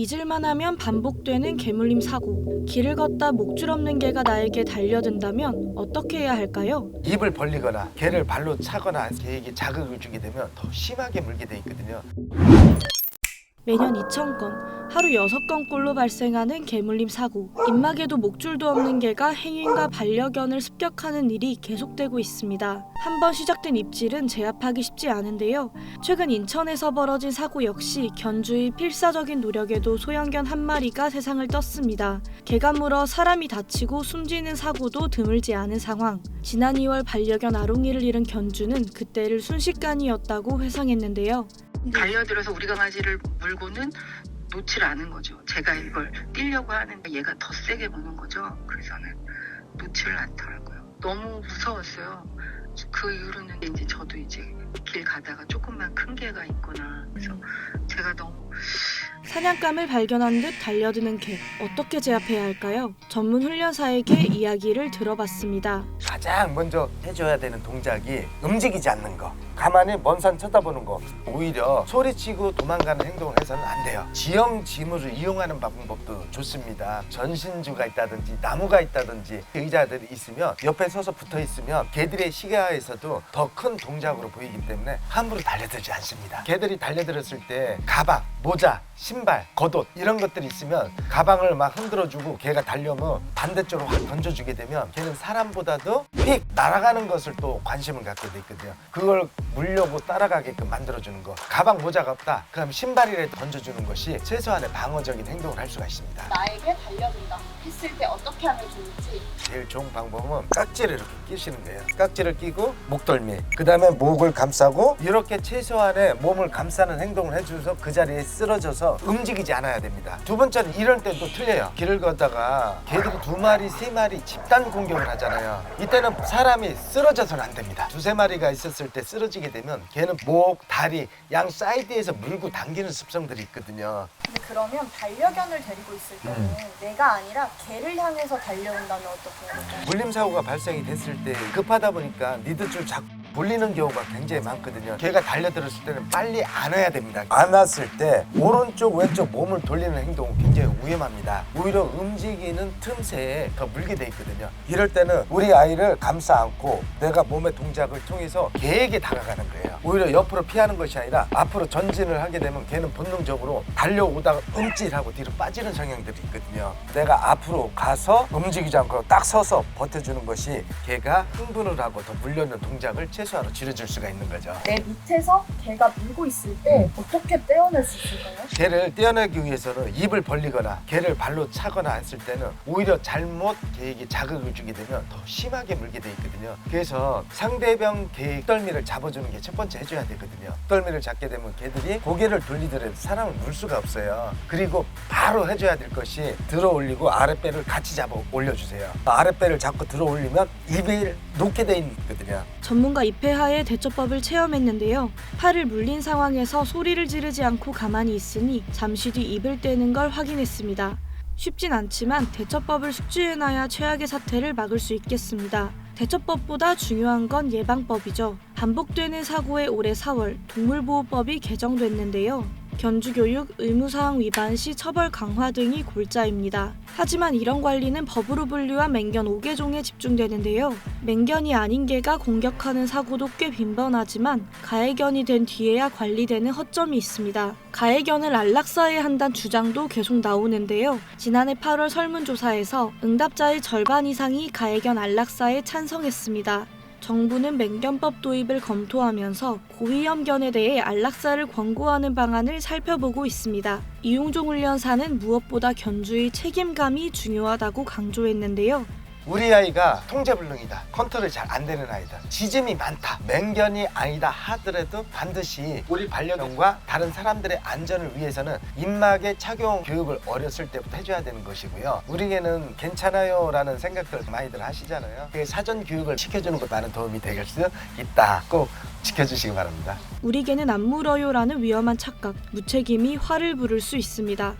잊을만 하면 반복되는 개물림 사고. 길을 걷다 목줄 없는 개가 나에게 달려든다면 어떻게 해야 할까요? 입을 벌리거나 개를 발로 차거나 개에게 자극을 주게 되면 더 심하게 물게 돼 있거든요. 매년 2,000건, 하루 6건꼴로 발생하는 개물림 사고. 입막에도 목줄도 없는 개가 행인과 반려견을 습격하는 일이 계속되고 있습니다. 한번 시작된 입질은 제압하기 쉽지 않은데요. 최근 인천에서 벌어진 사고 역시 견주의 필사적인 노력에도 소형견 한 마리가 세상을 떴습니다. 개가 물어 사람이 다치고 숨지는 사고도 드물지 않은 상황. 지난 2월 반려견 아롱이를 잃은 견주는 그때를 순식간이었다고 회상했는데요. 달려들어서 우리 강아지를 물고는 놓질 않은 거죠. 제가 이걸 뛰려고 하는데 얘가 더 세게 무는 거죠. 그래서는 놓지를 않더라고요. 너무 무서웠어요. 그 이후로는 이제 저도 이제 길 가다가 조금만 큰 개가 있거나 그래서 제가 너무 사냥감을 발견한 듯 달려드는 개. 어떻게 제압해야 할까요? 전문 훈련사에게 이야기를 들어봤습니다. 가장 먼저 해줘야 되는 동작이 움직이지 않는 거. 가만히 먼 산 쳐다보는 거. 오히려 소리치고 도망가는 행동을 해서는 안 돼요. 지형 지물을 이용하는 방법도 좋습니다. 전신주가 있다든지 나무가 있다든지 의자들이 있으면 옆에 서서 붙어 있으면 개들의 시야에서도 더 큰 동작으로 보이기 때문에 함부로 달려들지 않습니다. 개들이 달려들었을 때 가방, 모자, 신발, 겉옷 이런 것들이 있으면 가방을 막 흔들어주고 개가 달려오면 반대쪽으로 확 던져주게 되면 개는 사람보다도 휙 날아가는 것을 또 관심을 갖게 돼 있거든요. 그걸 물려고 따라가게끔 만들어주는 거. 가방, 모자가 없다. 그럼 신발이라도 던져주는 것이 최소한의 방어적인 행동을 할 수가 있습니다. 나에게 달려든다 했을 때 어떻게 하면 좋을지. 제일 좋은 방법은 깍지를 이렇게 끼시는 거예요. 깍지를 끼고 목덜미, 그 다음에 목을 감싸고 이렇게 최소한의 몸을 감싸는 행동을 해줘서 그 자리에 쓰러져서 움직이지 않아야 됩니다. 두 번째는 이럴 땐 또 틀려요. 길을 걷다가 개들이 2마리, 3마리 집단 공격을 하잖아요. 이때는 사람이 쓰러져서는 안 됩니다. 2, 3마리가 있었을 때 쓰러지게 되면 개는 목, 다리, 양 사이드에서 물고 당기는 습성들이 있거든요. 근데 그러면 반려견을 데리고 있을 때는 내가 아니라 개를 향해서 달려온다면 어떻게 해야 될까요? 물림 사고가 발생이 됐을 때 급하다 보니까 니드줄 자꾸 돌리는 경우가 굉장히 많거든요. 개가 달려들었을 때는 빨리 안아야 됩니다. 안았을 때 오른쪽 왼쪽 몸을 돌리는 행동은 굉장히 위험합니다. 오히려 움직이는 틈새에 더 물게 돼 있거든요. 이럴 때는 우리 아이를 감싸 안고 내가 몸의 동작을 통해서 개에게 다가가는 거예요. 오히려 옆으로 피하는 것이 아니라 앞으로 전진을 하게 되면 개는 본능적으로 달려오다가 움찔하고 뒤로 빠지는 성향들이 있거든요. 내가 앞으로 가서 움직이지 않고 딱 서서 버텨주는 것이 개가 흥분을 하고 더 물려는 동작을 최소한으로 줄여줄 수가 있는 거죠. 내 밑에서 개가 물고 있을 때 어떻게 떼어낼 수 있을까요? 개를 떼어내기 위해서는 입을 벌리거나 개를 발로 차거나 했을 때는 오히려 잘못 개에게 자극을 주게 되면 더 심하게 물게 돼 있거든요. 그래서 상대방 개의 덜미를 잡아주는 게 첫 번째 해줘야 되거든요. 덜미를 잡게 되면 개들이 고개를 돌리더라도 사람을 물 수가 없어요. 그리고 바로 해줘야 될 것이 들어 올리고 아랫배를 같이 잡아 올려주세요. 아랫배를 잡고 들어 올리면 입이 놓게 돼 있거든요. 전문가 입회하에 대처법을 체험했는데요. 팔을 물린 상황에서 소리를 지르지 않고 가만히 있으니 잠시 뒤 입을 떼는 걸 확인했습니다. 쉽진 않지만 대처법을 숙지해놔야 최악의 사태를 막을 수 있겠습니다. 대처법보다 중요한 건 예방법이죠. 반복되는 사고에 올해 4월 동물보호법이 개정됐는데요. 견주교육, 의무사항 위반 시 처벌 강화 등이 골자입니다. 하지만 이런 관리는 법으로 분류한 맹견 5개종에 집중되는데요. 맹견이 아닌 개가 공격하는 사고도 꽤 빈번하지만 가해견이 된 뒤에야 관리되는 허점이 있습니다. 가해견을 안락사해야 한다는 주장도 계속 나오는데요. 지난해 8월 설문조사에서 응답자의 절반 이상이 가해견 안락사에 찬성했습니다. 정부는 맹견법 도입을 검토하면서 고위험견에 대해 안락사를 권고하는 방안을 살펴보고 있습니다. 이용종 훈련사는 무엇보다 견주의 책임감이 중요하다고 강조했는데요. 우리 아이가 통제불능이다. 컨트롤이 잘 안 되는 아이다. 짖음이 많다. 맹견이 아니다 하더라도 반드시 우리 반려견과 다른 사람들의 안전을 위해서는 입막의 착용 교육을 어렸을 때부터 해줘야 되는 것이고요. 우리 개는 괜찮아요 라는 생각들 많이들 하시잖아요. 사전 교육을 시켜주는 것 많은 도움이 될 수 있다. 꼭 지켜주시기 바랍니다. 우리 개는 안 물어요 라는 위험한 착각, 무책임이 화를 부를 수 있습니다.